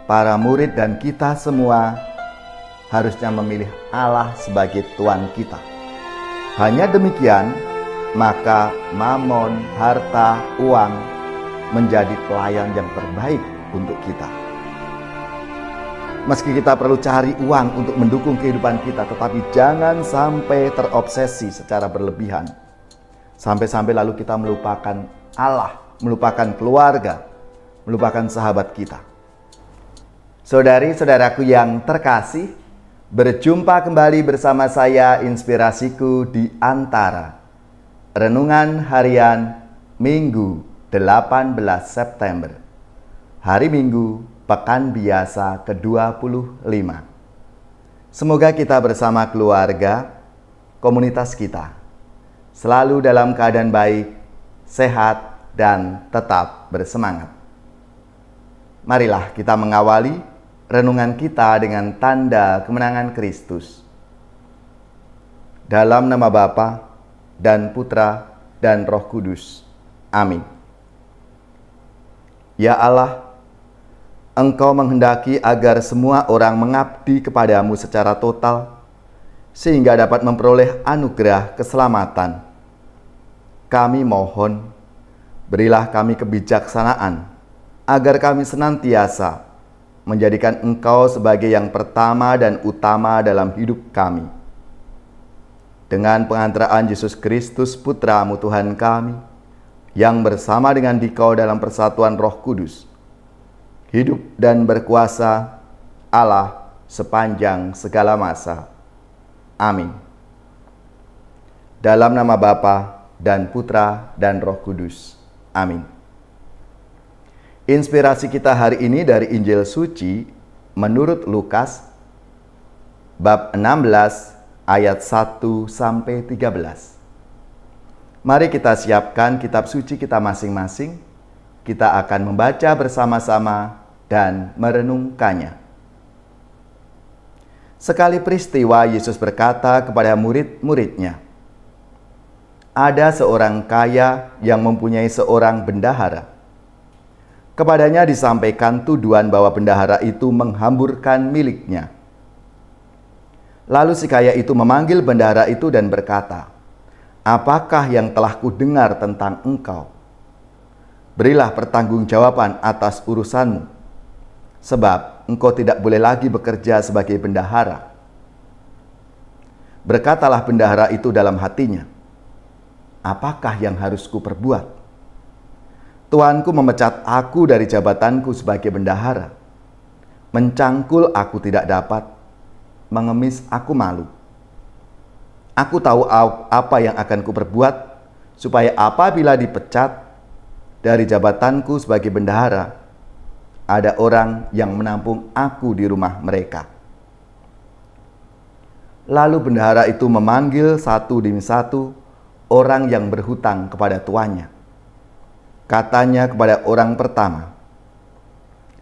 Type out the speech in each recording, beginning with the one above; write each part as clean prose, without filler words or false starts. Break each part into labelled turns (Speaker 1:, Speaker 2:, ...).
Speaker 1: para murid dan kita semua harusnya memilih Allah sebagai Tuhan kita. Hanya demikian, maka mamon, harta, uang menjadi pelayan yang terbaik untuk kita. Meski kita perlu cari uang untuk mendukung kehidupan kita, tetapi jangan sampai terobsesi secara berlebihan. Sampai-sampai lalu kita melupakan Allah, melupakan keluarga, melupakan sahabat kita. Saudari-saudaraku yang terkasih, berjumpa kembali bersama saya Inspirasiku di Antara. Renungan harian Minggu 18 September. Hari Minggu, Pekan Biasa ke-25. Semoga kita bersama keluarga, komunitas kita, selalu dalam keadaan baik, sehat, dan tetap bersemangat. Marilah kita mengawali renungan kita dengan tanda kemenangan Kristus. Dalam nama Bapa dan Putra dan Roh Kudus. Amin. Ya Allah, Engkau menghendaki agar semua orang mengabdi kepadamu secara total, sehingga dapat memperoleh anugerah keselamatan. Kami mohon, berilah kami kebijaksanaan, agar kami senantiasa menjadikan Engkau sebagai yang pertama dan utama dalam hidup kami. Dengan pengantaraan Yesus Kristus Putra-Mu Tuhan kami, yang bersama dengan Dikau dalam persatuan Roh Kudus, hidup dan berkuasa Allah sepanjang segala masa. Amin. Dalam nama Bapa dan Putra dan Roh Kudus. Amin. Inspirasi kita hari ini dari Injil Suci menurut Lukas bab 16 ayat 1-13. Mari kita siapkan kitab suci kita masing-masing. Kita akan membaca bersama-sama dan merenungkannya. Sekali peristiwa Yesus berkata kepada murid-muridnya, "Ada seorang kaya yang mempunyai seorang bendahara. Kepadanya disampaikan tuduhan bahwa bendahara itu menghamburkan miliknya. Lalu si kaya itu memanggil bendahara itu dan berkata, 'Apakah yang telah kudengar tentang engkau? Berilah pertanggungjawaban atas urusanmu, sebab engkau tidak boleh lagi bekerja sebagai bendahara.' Berkatalah bendahara itu dalam hatinya, 'Apakah yang harus kuperbuat? Tuanku memecat aku dari jabatanku sebagai bendahara. Mencangkul aku tidak dapat, mengemis aku malu. Aku tahu apa yang akan kuperbuat, supaya apabila dipecat dari jabatanku sebagai bendahara, ada orang yang menampung aku di rumah mereka.' Lalu bendahara itu memanggil satu demi satu orang yang berhutang kepada tuannya. Katanya kepada orang pertama,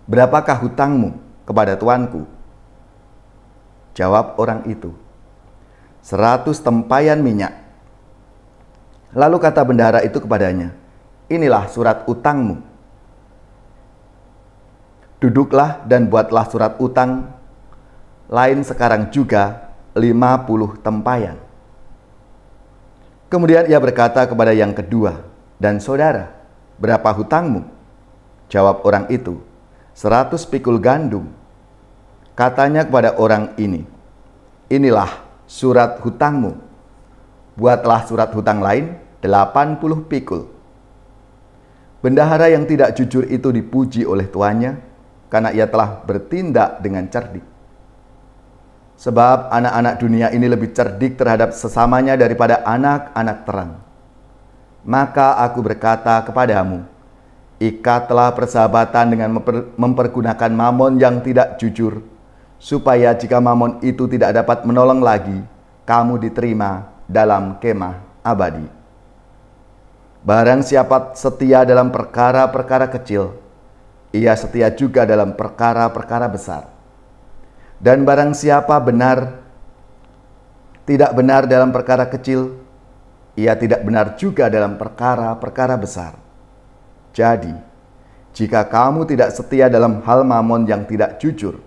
Speaker 1: 'Berapakah hutangmu kepada tuanku?' Jawab orang itu, 100 tempayan minyak. Lalu kata bendahara itu kepadanya, 'Inilah surat utangmu. Duduklah dan buatlah surat utang lain sekarang juga 50 tempayan.' Kemudian ia berkata kepada yang kedua, 'Dan saudara, berapa hutangmu?' Jawab orang itu, 100 pikul gandum. Katanya kepada orang ini, 'Inilah surat hutangmu. Buatlah surat hutang lain 80 pikul.' Bendahara yang tidak jujur itu dipuji oleh tuannya, karena ia telah bertindak dengan cerdik. Sebab anak-anak dunia ini lebih cerdik terhadap sesamanya daripada anak-anak terang. Maka aku berkata kepadamu, ikatlah persahabatan dengan mempergunakan mamon yang tidak jujur, supaya jika mamon itu tidak dapat menolong lagi, kamu diterima dalam kemah abadi. Barang siapa setia dalam perkara-perkara kecil, ia setia juga dalam perkara-perkara besar. Dan barang siapa tidak benar dalam perkara kecil, ia tidak benar juga dalam perkara-perkara besar. Jadi, Jika kamu tidak setia dalam hal mamon yang tidak jujur,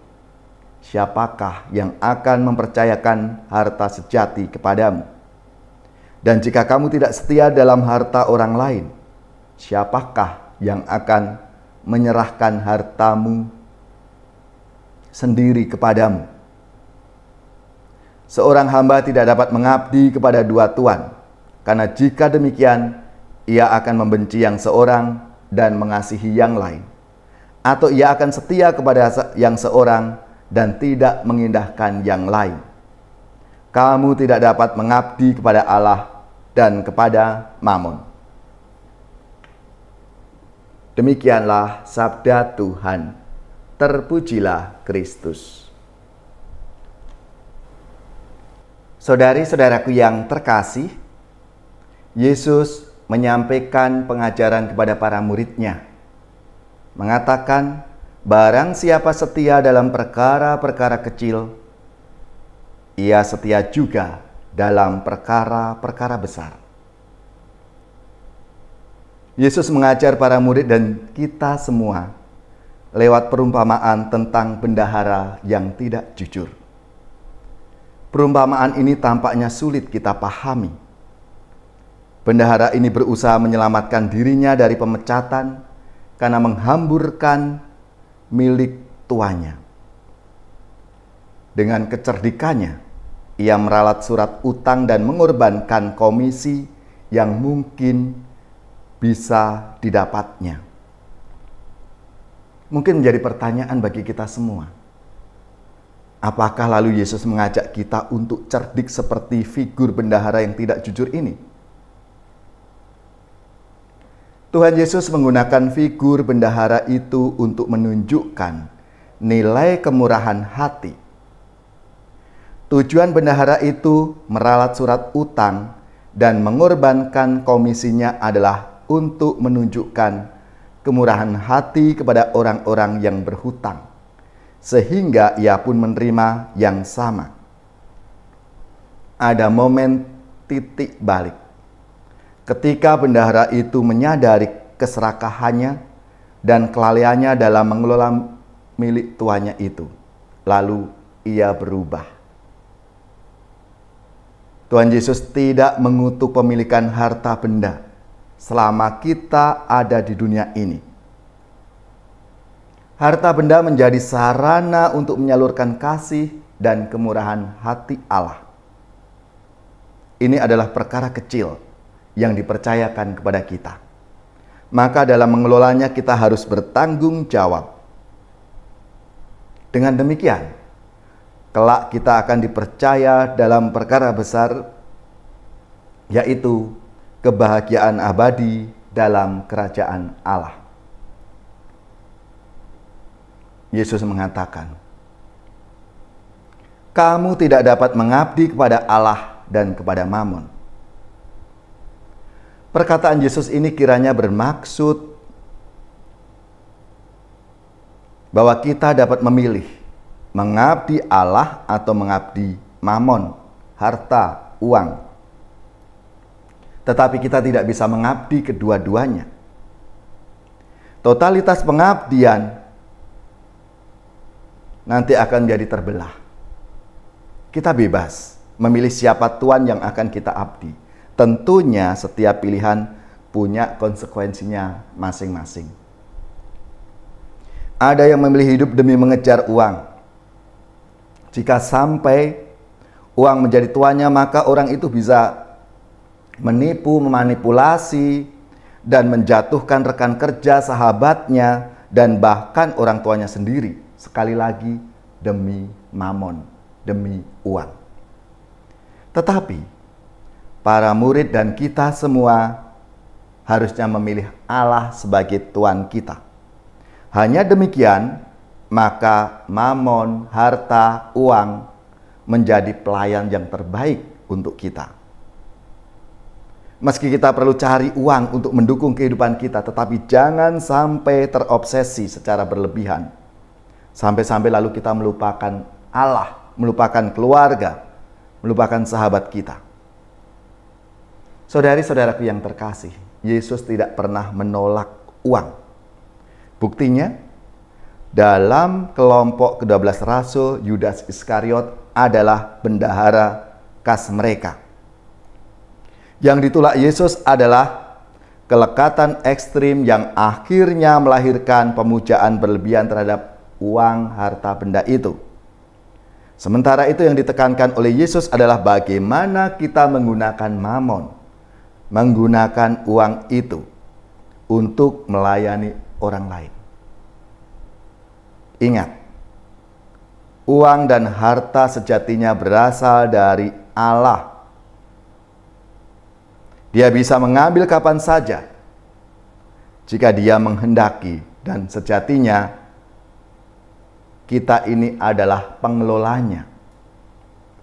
Speaker 1: siapakah yang akan mempercayakan harta sejati kepadamu? Dan jika kamu tidak setia dalam harta orang lain, siapakah yang akan menyerahkan hartamu sendiri kepadamu? Seorang hamba tidak dapat mengabdi kepada dua tuan, karena jika demikian, ia akan membenci yang seorang dan mengasihi yang lain, atau ia akan setia kepada yang seorang dan tidak mengindahkan yang lain. Kamu tidak dapat mengabdi kepada Allah dan kepada mamon. Demikianlah sabda Tuhan. Terpujilah Kristus. Saudari-saudaraku yang terkasih, Yesus menyampaikan pengajaran kepada para murid-Nya, mengatakan, barang siapa setia dalam perkara-perkara kecil, ia setia juga dalam perkara-perkara besar. Yesus mengajar para murid dan kita semua lewat perumpamaan tentang bendahara yang tidak jujur. Perumpamaan ini tampaknya sulit kita pahami. Bendahara ini berusaha menyelamatkan dirinya dari pemecatan karena menghamburkan milik tuannya. Dengan kecerdikannya, ia meralat surat utang dan mengorbankan komisi yang mungkin bisa didapatnya. Mungkin menjadi pertanyaan bagi kita semua. Apakah lalu Yesus mengajak kita untuk cerdik seperti figur bendahara yang tidak jujur ini? Tuhan Yesus menggunakan figur bendahara itu untuk menunjukkan nilai kemurahan hati. Tujuan bendahara itu meralat surat utang dan mengorbankan komisinya adalah untuk menunjukkan kemurahan hati kepada orang-orang yang berhutang, sehingga ia pun menerima yang sama. Ada momen titik balik ketika bendahara itu menyadari keserakahannya dan kelalaiannya dalam mengelola milik tuannya itu. Lalu ia berubah. Tuhan Yesus tidak mengutuk pemilikan harta benda selama kita ada di dunia ini. Harta benda menjadi sarana untuk menyalurkan kasih dan kemurahan hati Allah. Ini adalah perkara kecil yang dipercayakan kepada kita. Maka dalam mengelolanya kita harus bertanggung jawab. Dengan demikian, kelak kita akan dipercaya dalam perkara besar, yaitu kebahagiaan abadi dalam kerajaan Allah. Yesus mengatakan, kamu tidak dapat mengabdi kepada Allah dan kepada mamon. Perkataan Yesus ini kiranya bermaksud bahwa kita dapat memilih mengabdi Allah atau mengabdi mamon, harta, uang. Tetapi kita tidak bisa mengabdi kedua-duanya. Totalitas pengabdian nanti akan jadi terbelah. Kita bebas memilih siapa tuan yang akan kita abdi. Tentunya setiap pilihan punya konsekuensinya masing-masing. Ada yang memilih hidup demi mengejar uang. Jika sampai uang menjadi tuannya, maka orang itu bisa menipu, memanipulasi, dan menjatuhkan rekan kerja, sahabatnya, dan bahkan orang tuanya sendiri. Sekali lagi, demi mamon, demi uang. Tetapi, para murid dan kita semua harusnya memilih Allah sebagai Tuhan kita. Hanya demikian, maka mamon, harta, uang menjadi pelayan yang terbaik untuk kita. Meski kita perlu cari uang untuk mendukung kehidupan kita, tetapi jangan sampai terobsesi secara berlebihan. Sampai-sampai lalu kita melupakan Allah, melupakan keluarga, melupakan sahabat kita. Saudari-saudaraku yang terkasih, Yesus tidak pernah menolak uang. Buktinya, dalam kelompok ke-12 rasul, Yudas Iskariot adalah bendahara kas mereka. Yang ditolak Yesus adalah kelekatan ekstrim yang akhirnya melahirkan pemujaan berlebihan terhadap uang harta benda itu. Sementara itu yang ditekankan oleh Yesus adalah bagaimana kita menggunakan mamon, menggunakan uang itu untuk melayani orang lain. Ingat, uang dan harta sejatinya berasal dari Allah. Dia bisa mengambil kapan saja jika Dia menghendaki, dan sejatinya kita ini adalah pengelolanya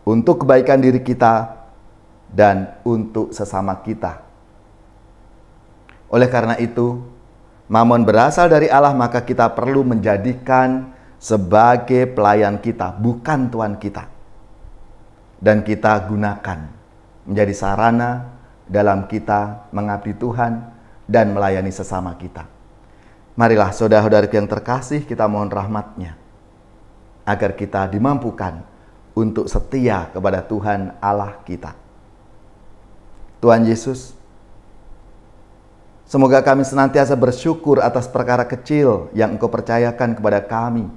Speaker 1: untuk kebaikan diri kita dan untuk sesama kita. Oleh karena itu, mamon berasal dari Allah, maka kita perlu menjadikan sebagai pelayan kita, bukan tuan kita. Dan kita gunakan menjadi sarana dalam kita mengabdi Tuhan dan melayani sesama kita. Marilah saudara-saudariku yang terkasih, kita mohon rahmat-Nya agar kita dimampukan untuk setia kepada Tuhan Allah kita. Tuhan Yesus, semoga kami senantiasa bersyukur atas perkara kecil yang Engkau percayakan kepada kami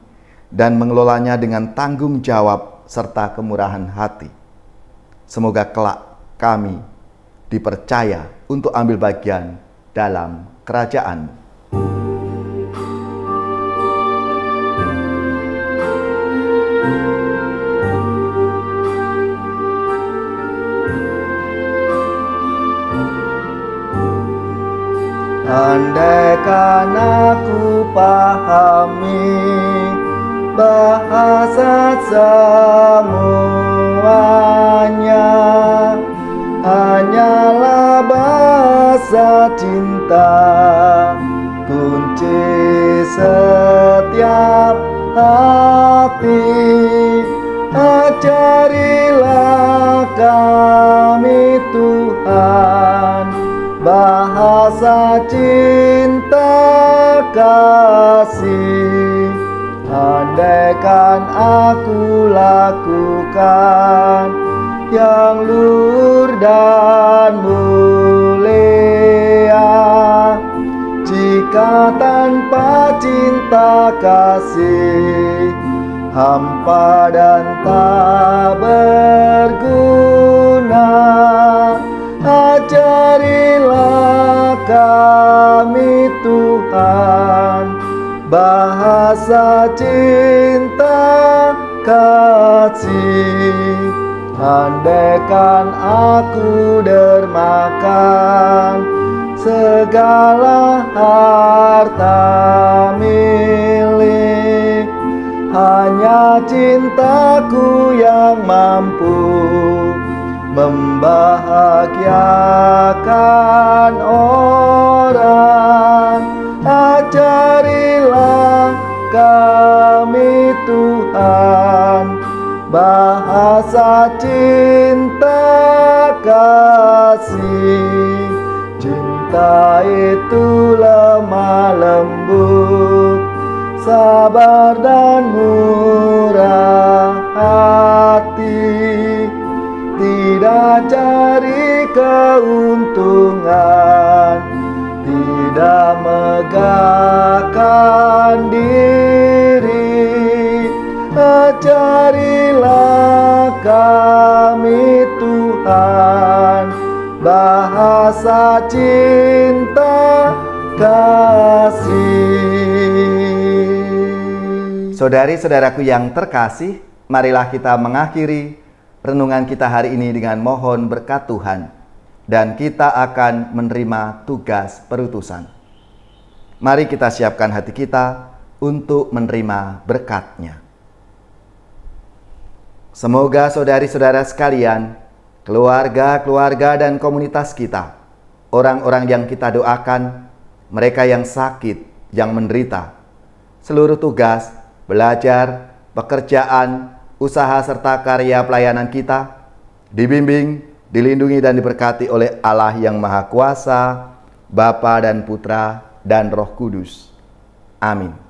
Speaker 1: dan mengelolanya dengan tanggung jawab serta kemurahan hati. Semoga kelak kami dipercaya untuk ambil bagian dalam kerajaan. Andaikan aku pahami bahasa semuanya, hanyalah bahasa cinta, kunci setiap hati. Ajarilah kami Tuhan bahasa cinta kasih. Andaikan aku lakukan yang luhur dan mulia, jika tanpa cinta kasih hampa dan tak berguna. Ajarilah kami Tuhan bahasa cinta kasih. Andaikan aku dermakan segala harta milik, hanya cintaku yang mampu membahagiakan orang. Ajarilah kami Tuhan bahasa cinta kasih. Cinta itu lemah lembut, sabar dan murah hati, tidak cari keuntungan, tidak megahkan diri. Ajarilah kami Tuhan bahasa cinta kasih. Saudari-saudaraku yang terkasih, marilah kita mengakhiri renungan kita hari ini dengan mohon berkat Tuhan, dan kita akan menerima tugas perutusan. Mari kita siapkan hati kita untuk menerima berkat-Nya. Semoga saudari-saudara sekalian, keluarga-keluarga dan komunitas kita, orang-orang yang kita doakan, mereka yang sakit, yang menderita, seluruh tugas, belajar, pekerjaan, usaha serta karya pelayanan kita dibimbing, dilindungi dan diberkati oleh Allah yang Maha Kuasa, Bapa dan Putra dan Roh Kudus. Amin.